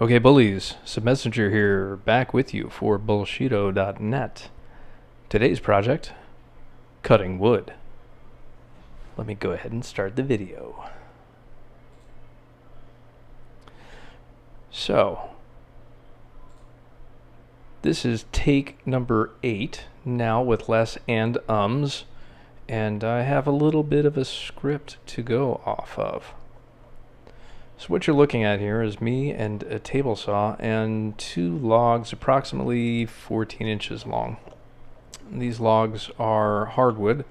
Okay, bullies, Submessenger here, back with you for bullshito.net. Today's project, cutting wood. Let me go ahead and start the video. So, this is take number 8, now with less and ums, and I have a little bit of a script to go off of. So what you're looking at here is me and a table saw and 2 logs approximately 14 inches long. These logs are hardwood.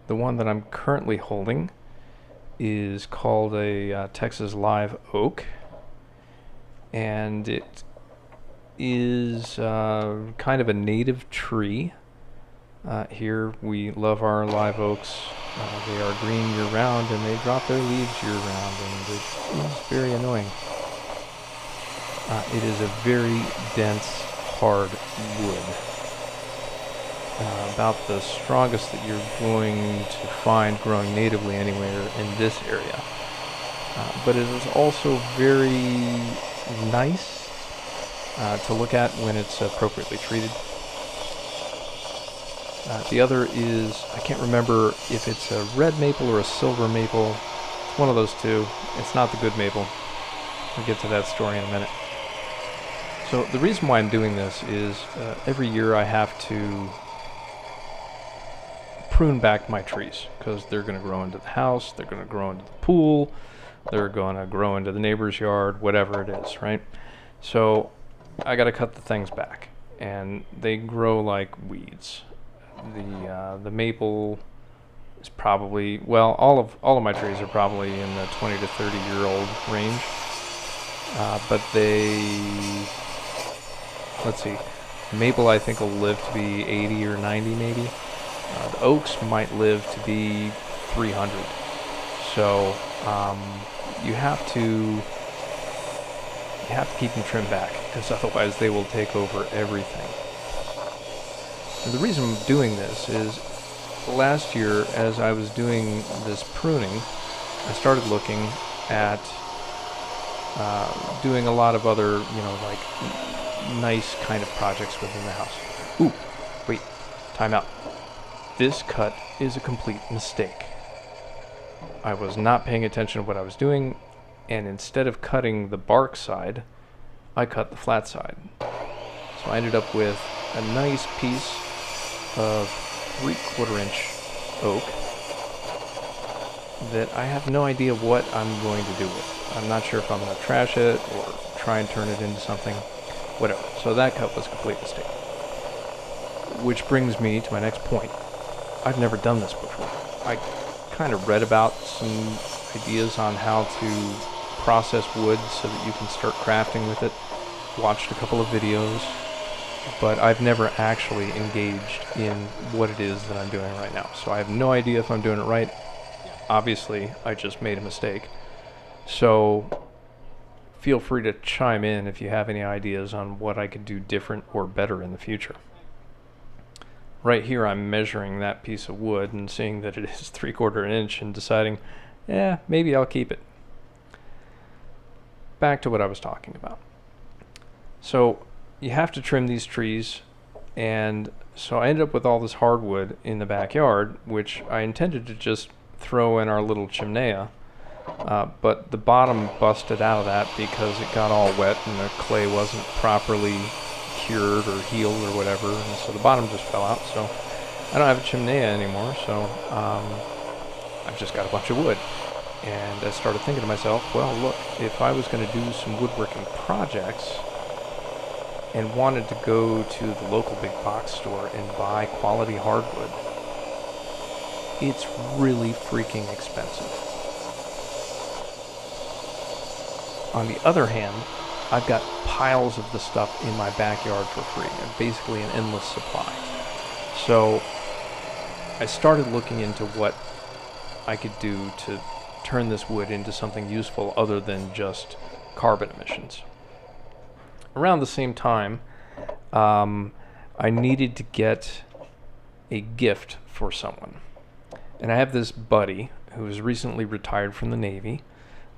The one that I'm currently holding is called a Texas live oak, and it is kind of a native tree. Here we love our live oaks. They are green year-round and they drop their leaves year-round, and it is very annoying. It is a very dense, hard wood. About the strongest that you're going to find growing natively anywhere in this area. But it is also very nice to look at when it's appropriately treated. The other is, I can't remember if it's a red maple or a silver maple. It's one of those two. It's not the good maple. I'll get to that story in a minute. So the reason why I'm doing this is every year I have to prune back my trees because they're going to grow into the house, they're going to grow into the pool, they're going to grow into the neighbor's yard, whatever it is, right? So I got to cut the things back, and they grow like weeds. The maple is probably, well, all of my trees are probably in the 20 to 30 year old range, but let's see, maple I think will live to be 80 or 90 maybe. The oaks might live to be 300. So you have to keep them trimmed back, because otherwise they will take over everything. And the reason I'm doing this is last year, as I was doing this pruning, I started looking at doing a lot of other, like nice kind of projects within the house. Ooh, wait, time out. This cut is a complete mistake. I was not paying attention to what I was doing, and instead of cutting the bark side, I cut the flat side. So I ended up with a nice piece of 3/4 inch oak that I have no idea what I'm going to do with. I'm not sure if I'm going to trash it or try and turn it into something, whatever. So that cut was a complete mistake. Which brings me to my next point. I've never done this before. I kind of read about some ideas on how to process wood so that you can start crafting with it. Watched a couple of videos, but I've never actually engaged in what it is that I'm doing right now. So I have no idea if I'm doing it right. Obviously, I just made a mistake. So feel free to chime in if you have any ideas on what I could do different or better in the future. Right here I'm measuring that piece of wood and seeing that it is 3/4 inch and deciding, maybe I'll keep it. Back to what I was talking about. So you have to trim these trees, and so I ended up with all this hardwood in the backyard, which I intended to just throw in our little chimenea, but the bottom busted out of that because it got all wet and the clay wasn't properly cured or healed or whatever, and so the bottom just fell out. So I don't have a chimenea anymore, so I've just got a bunch of wood. And I started thinking to myself, well, look, if I was going to do some woodworking projects and wanted to go to the local big box store and buy quality hardwood, it's really freaking expensive. On the other hand, I've got piles of the stuff in my backyard for free, basically an endless supply. So I started looking into what I could do to turn this wood into something useful other than just carbon emissions. Around the same time, I needed to get a gift for someone. And I have this buddy who was recently retired from the Navy,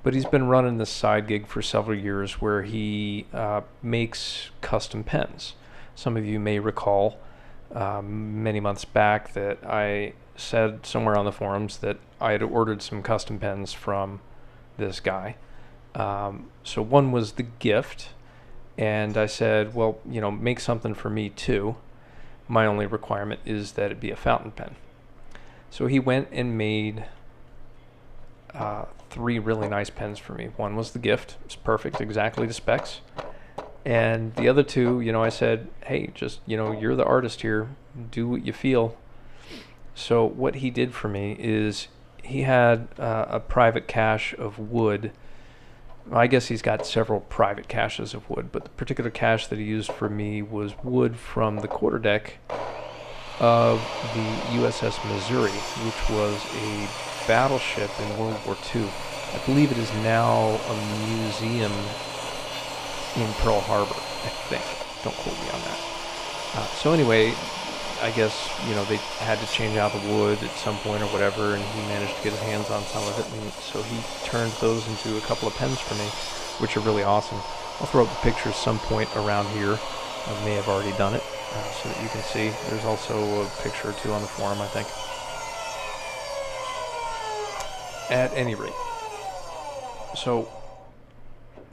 But he's been running this side gig for several years where he makes custom pens. Some of you may recall many months back that I said somewhere on the forums that I had ordered some custom pens from this guy. So one was the gift, and I said, well, you know, make something for me too. My only requirement is that it be a fountain pen. So he went and made 3 really nice pens for me. One was the gift. It's perfect, exactly the specs. And the other 2, you know, I said, hey, just, you know, you're the artist here. Do what you feel. So what he did for me is he had a private cache of wood. Well, I guess he's got several private caches of wood, but the particular cache that he used for me was wood from the quarterdeck of the USS Missouri, which was a battleship in World War II. I believe it is now a museum in Pearl Harbor, I think. Don't quote me on that. So anyway, I guess, you know, they had to change out the wood at some point or whatever, and he managed to get his hands on some of it, and so he turned those into a couple of pens for me, which are really awesome. I'll throw up the pictures some point around here. I may have already done it, so that you can see. There's also a picture or 2 on the forum, I think. At any rate, so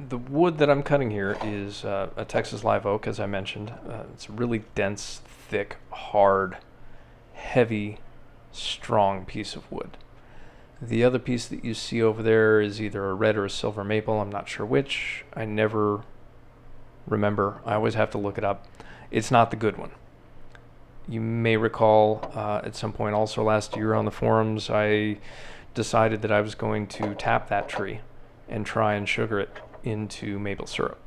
the wood that I'm cutting here is a Texas live oak, as I mentioned. It's a really dense, thick, hard, heavy, strong piece of wood. The other piece that you see over there is either a red or a silver maple. I'm not sure which. I never remember. I always have to look it up. It's not the good one. You may recall at some point also last year on the forums, I decided that I was going to tap that tree and try and sugar it into maple syrup.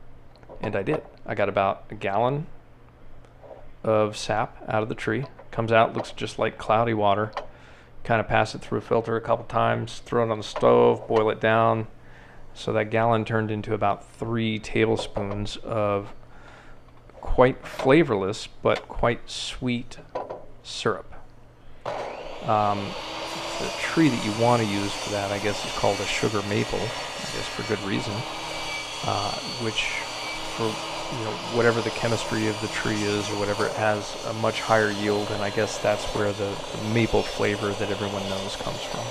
And I did. I got about a gallon of sap out of the tree. Comes out, looks just like cloudy water. Kind of pass it through a filter a couple times, throw it on the stove, boil it down. So that gallon turned into about 3 tablespoons of quite flavorless but quite sweet syrup. The tree that you want to use for that, I guess, is called a sugar maple, I guess for good reason, which for, you know, whatever the chemistry of the tree is or whatever, it has a much higher yield, and I guess that's where the maple flavor that everyone knows comes from.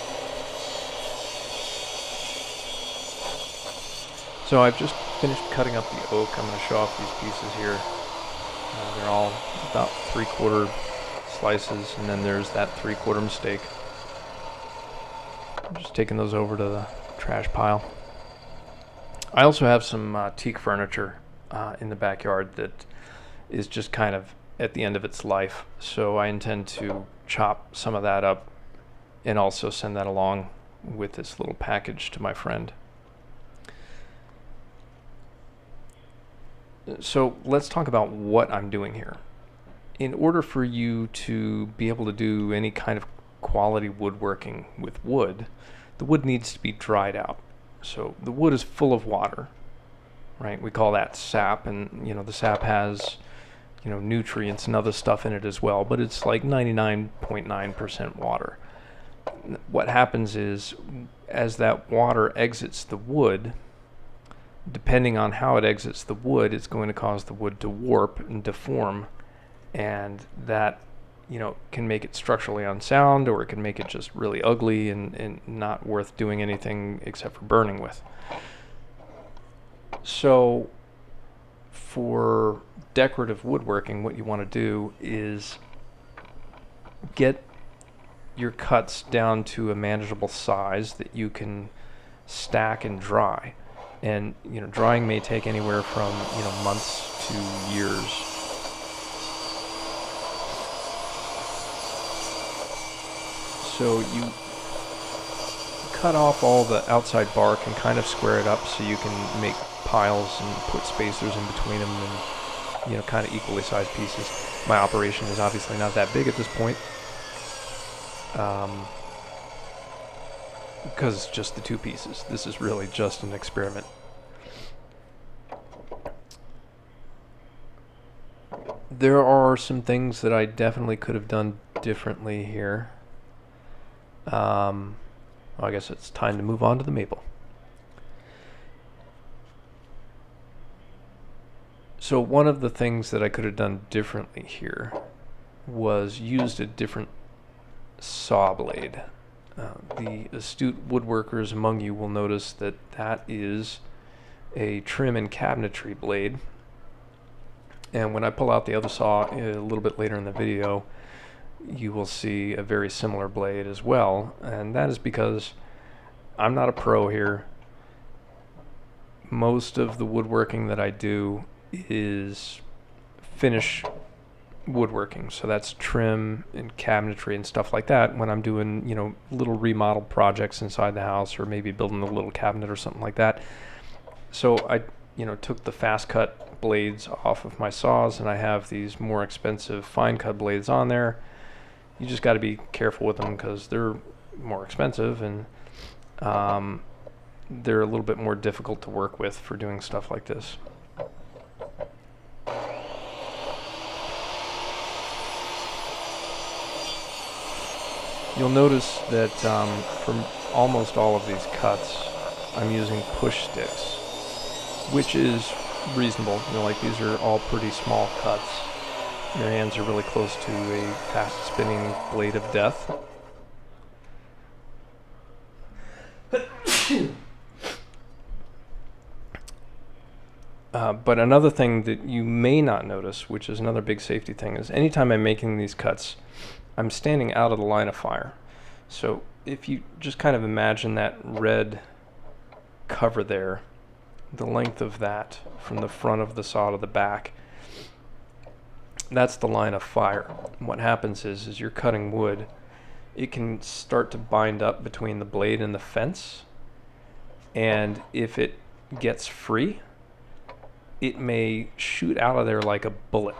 So I've just finished cutting up the oak. I'm going to show off these pieces here. They're all about 3/4 slices, and then there's that 3/4 mistake. I'm just taking those over to the trash pile. I also have some teak furniture in the backyard that is just kind of at the end of its life, so I intend to chop some of that up and also send that along with this little package to my friend. So let's talk about what I'm doing here. In order for you to be able to do any kind of quality woodworking with wood, the wood needs to be dried out. So the wood is full of water, right? We call that sap, and you know, the sap has, you know, nutrients and other stuff in it as well, but it's like 99.9% water. What happens is, as that water exits the wood, depending on how it exits the wood, it's going to cause the wood to warp and deform, and that, you know, can make it structurally unsound, or it can make it just really ugly and not worth doing anything except for burning with. So for decorative woodworking, what you want to do is get your cuts down to a manageable size that you can stack and dry. And, you know, drying may take anywhere from, you know, months to years. So you cut off all the outside bark and kind of square it up so you can make piles and put spacers in between them and, you know, kind of equally sized pieces. My operation is obviously not that big at this point, because it's just the 2 pieces. This is really just an experiment. There are some things that I definitely could have done differently here. I guess it's time to move on to the maple. So one of the things that I could have done differently here was used a different saw blade. The astute woodworkers among you will notice that that is a trim and cabinetry blade. And when I pull out the other saw a little bit later in the video, you will see a very similar blade as well. And that is because I'm not a pro here. Most of the woodworking that I do is finish woodworking, so that's trim and cabinetry and stuff like that. When I'm doing, you know, little remodel projects inside the house, or maybe building a little cabinet or something like that. So I, you know, took the fast cut blades off of my saws, and I have these more expensive fine cut blades on there. You just got to be careful with them because they're more expensive, and they're a little bit more difficult to work with for doing stuff like this. You'll notice that for almost all of these cuts, I'm using push sticks, which is reasonable. You know, like these are all pretty small cuts. Your hands are really close to a fast spinning blade of death. But another thing that you may not notice, which is another big safety thing, is anytime I'm making these cuts, I'm standing out of the line of fire. So if you just kind of imagine that red cover there, the length of that from the front of the saw to the back, that's the line of fire. And what happens is as you're cutting wood, it can start to bind up between the blade and the fence, and if it gets free, it may shoot out of there like a bullet.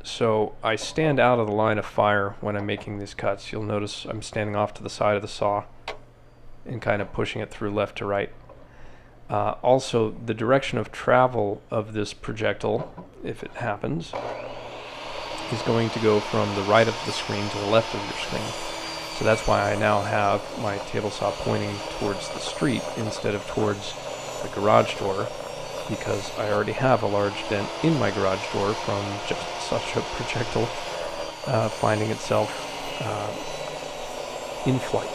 So I stand out of the line of fire when I'm making these cuts. You'll notice I'm standing off to the side of the saw and kind of pushing it through left to right. Also, the direction of travel of this projectile, if it happens, is going to go from the right of the screen to the left of your screen. So that's why I now have my table saw pointing towards the street instead of towards the garage door, because I already have a large dent in my garage door from just such a projectile finding itself in flight.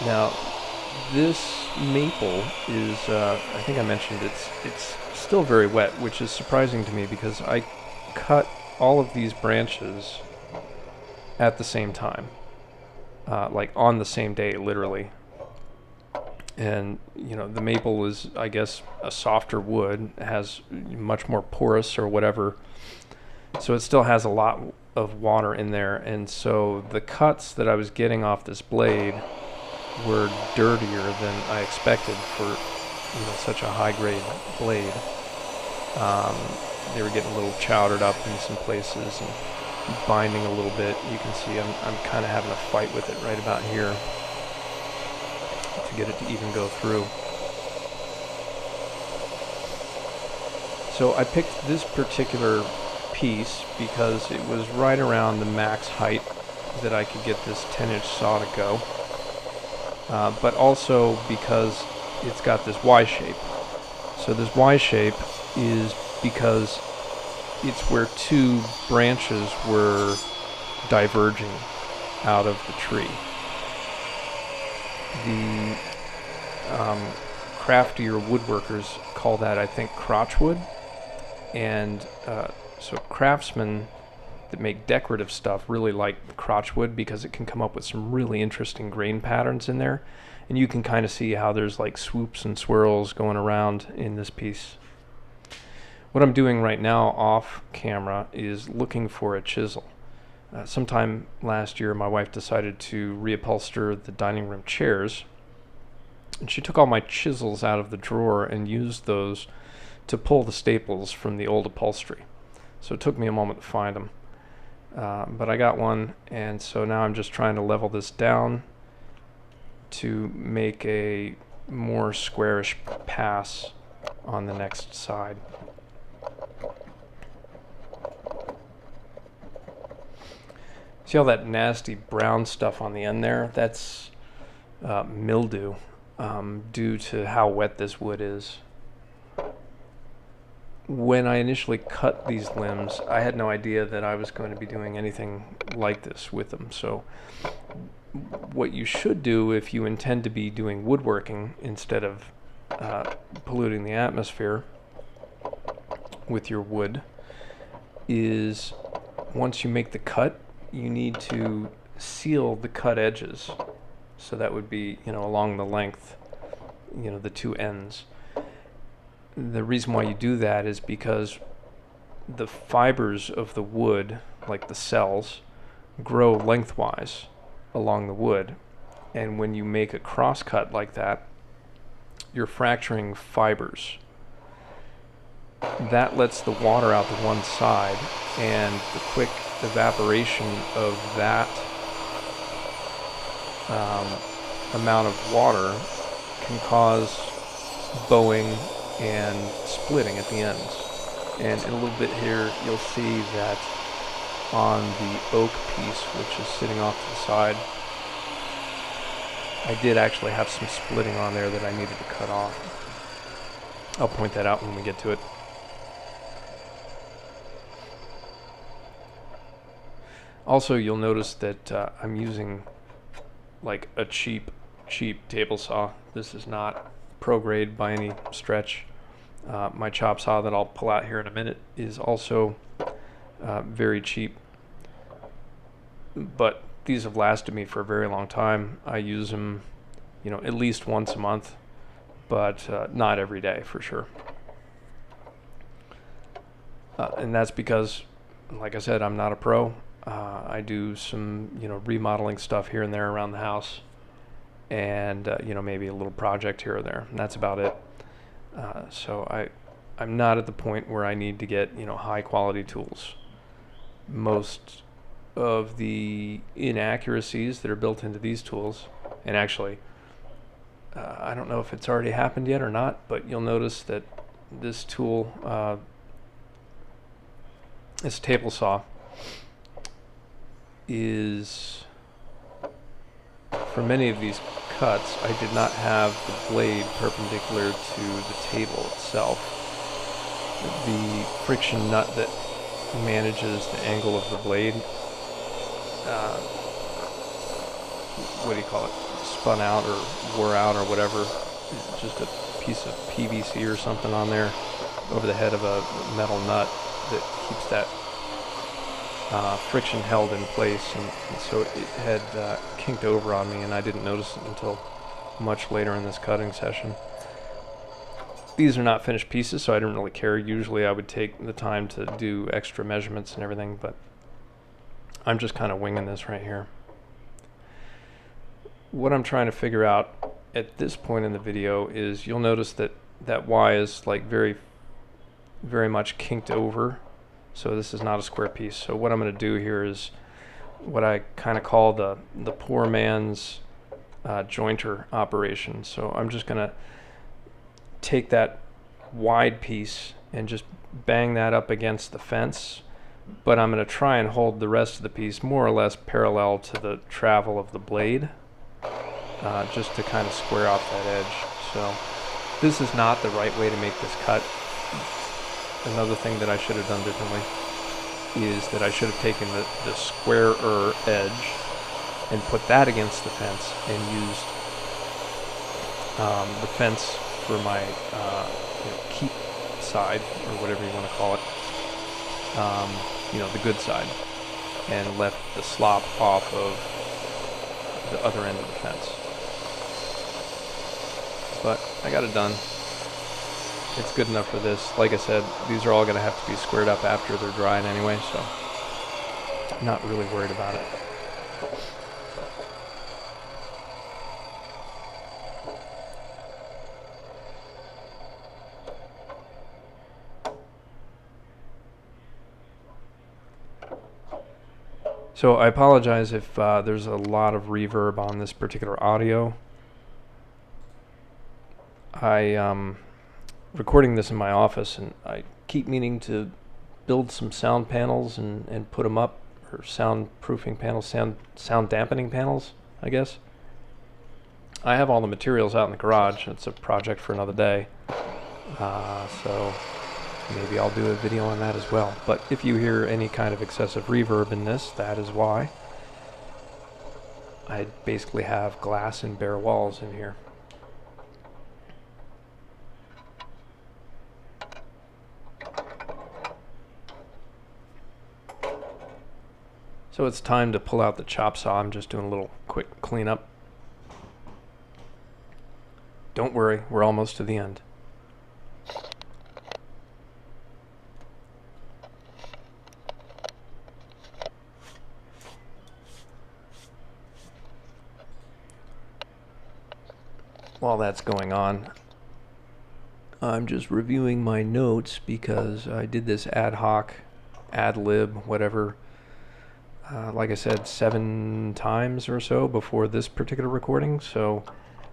Now, this maple is, I think I mentioned it's still very wet, which is surprising to me because I cut all of these branches at the same time. Like on the same day, literally. And, you know, the maple is, I guess, a softer wood, has much more porous or whatever. So it still has a lot of water in there. And so the cuts that I was getting off this blade were dirtier than I expected for, you know, such a high-grade blade. They were getting a little chowdered up in some places and binding a little bit. You can see I'm kind of having a fight with it right about here to get it to even go through. So I picked this particular piece because it was right around the max height that I could get this 10-inch saw to go, but also because it's got this Y shape. So this Y shape is because it's where two branches were diverging out of the tree. The craftier woodworkers call that, I think, crotchwood. And so craftsmen that make decorative stuff really like crotchwood because it can come up with some really interesting grain patterns in there. And you can kind of see how there's like swoops and swirls going around in this piece. What I'm doing right now off camera is looking for a chisel. Sometime last year, my wife decided to reupholster the dining room chairs, and she took all my chisels out of the drawer and used those to pull the staples from the old upholstery. So it took me a moment to find them. But I got one, and so now I'm just trying to level this down to make a more squarish pass on the next side. See all that nasty brown stuff on the end there? That's mildew due to how wet this wood is. When I initially cut these limbs, I had no idea that I was going to be doing anything like this with them. So what you should do if you intend to be doing woodworking instead of polluting the atmosphere with your wood is, once you make the cut, you need to seal the cut edges. So that would be, along the length, the two ends. The reason why you do that is because the fibers of the wood, like the cells, grow lengthwise along the wood. And when you make a cross cut like that, you're fracturing fibers. That lets the water out to one side, and the quick evaporation of that amount of water can cause bowing and splitting at the ends. And in a little bit here, you'll see that on the oak piece, which is sitting off to the side, I did actually have some splitting on there that I needed to cut off. I'll point that out when we get to it. Also, you'll notice that I'm using like a cheap table saw. This is not pro grade by any stretch. My chop saw that I'll pull out here in a minute is also very cheap, but these have lasted me for a very long time. I use them, at least once a month, but not every day for sure. And that's because, like I said, I'm not a pro. I do some, remodeling stuff here and there around the house, and maybe a little project here or there, and that's about it. So I'm not at the point where I need to get high quality tools. Most of the inaccuracies that are built into these tools, and actually I don't know if it's already happened yet or not, but you'll notice that this tool, this table saw, is, for many of these cuts, I did not have the blade perpendicular to the table itself. The friction nut that manages the angle of the blade, what do you call it, spun out or wore out or whatever. It's just a piece of PVC or something on there over the head of a metal nut that keeps that friction held in place, and so it had kinked over on me, and I didn't notice it until much later in this cutting session. These are not finished pieces, so I didn't really care. Usually I would take the time to do extra measurements and everything, but I'm just kind of winging this right here. What I'm trying to figure out at this point in the video is, you'll notice that that Y is like very, very much kinked over. So this is not a square piece. So what I'm going to do here is what I kind of call the poor man's jointer operation. So I'm just going to take that wide piece and just bang that up against the fence, but I'm going to try and hold the rest of the piece more or less parallel to the travel of the blade, just to kind of square off that edge. So this is not the right way to make this cut. Another thing that I should have done differently is that I should have taken the squarer edge and put that against the fence and used the fence for my keep side, or whatever you want to call it, the good side, and left the slop off of the other end of the fence. But I got it done. It's good enough for this. Like I said, these are all going to have to be squared up after they're dried anyway, so I'm not really worried about it. So I apologize if there's a lot of reverb on this particular audio. I'm recording this in my office, and I keep meaning to build some sound panels and put them up, or soundproofing panels, sound dampening panels, I guess. I have all the materials out in the garage. It's a project for another day. So maybe I'll do a video on that as well. But if you hear any kind of excessive reverb in this, that is why. I basically have glass and bare walls in here. So it's time to pull out the chop saw. I'm just doing a little quick cleanup. Don't worry, we're almost to the end. While that's going on, I'm just reviewing my notes because I did this ad hoc, ad lib, whatever, like I said, 7 times or so before this particular recording, so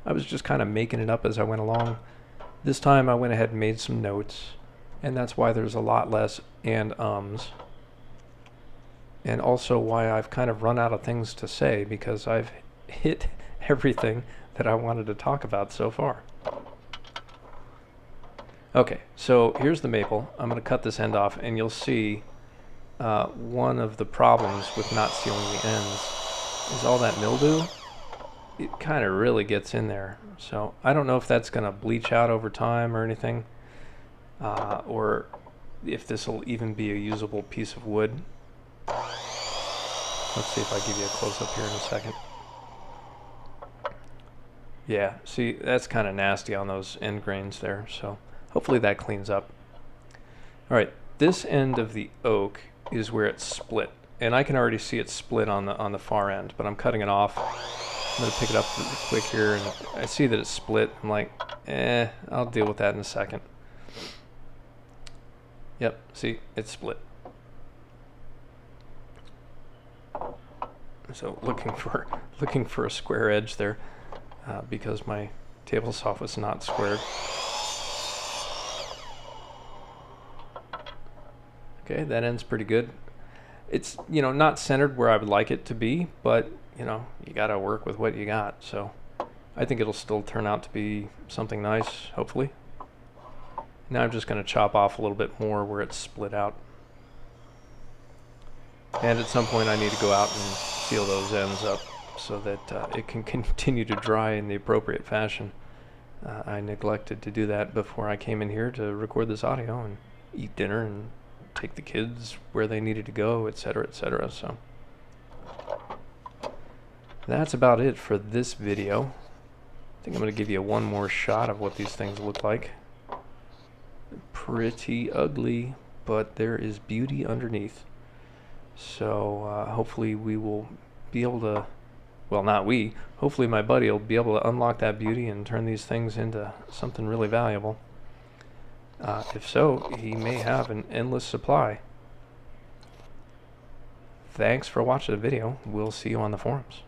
I was just kind of making it up as I went along. This time I went ahead and made some notes, and that's why there's a lot less and also why I've kind of run out of things to say, because I've hit everything that I wanted to talk about so far. Okay, so here's the maple. I'm going to cut this end off, and you'll see one of the problems with not sealing the ends is all that mildew. It kind of really gets in there. So I don't know if that's going to bleach out over time or anything, or if this will even be a usable piece of wood. Let's see if I give you a close-up here in a second. Yeah, see, that's kind of nasty on those end grains there, so hopefully that cleans up. All right, this end of the oak is where it's split, and I can already see it split on the far end, but I'm cutting it off. I'm going to pick it up really quick here, and I see that it's split. I'm like, I'll deal with that in a second. Yep, see, it's split. So looking for a square edge there. Because my table saw was not squared. Okay, that end's pretty good. It's, you know, not centered where I would like it to be, but, you know, you gotta work with what you got. So I think it'll still turn out to be something nice, hopefully. Now I'm just gonna chop off a little bit more where it's split out. And at some point I need to go out and seal those ends up, so that it can continue to dry in the appropriate fashion. I neglected to do that before I came in here to record this audio and eat dinner and take the kids where they needed to go, etc., etc. So that's about it for this video. I think I'm going to give you one more shot of what these things look like. Pretty ugly, but there is beauty underneath. So hopefully we will be able to, well, not we, hopefully my buddy will be able to unlock that beauty and turn these things into something really valuable. If so, he may have an endless supply. Thanks for watching the video. We'll see you on the forums.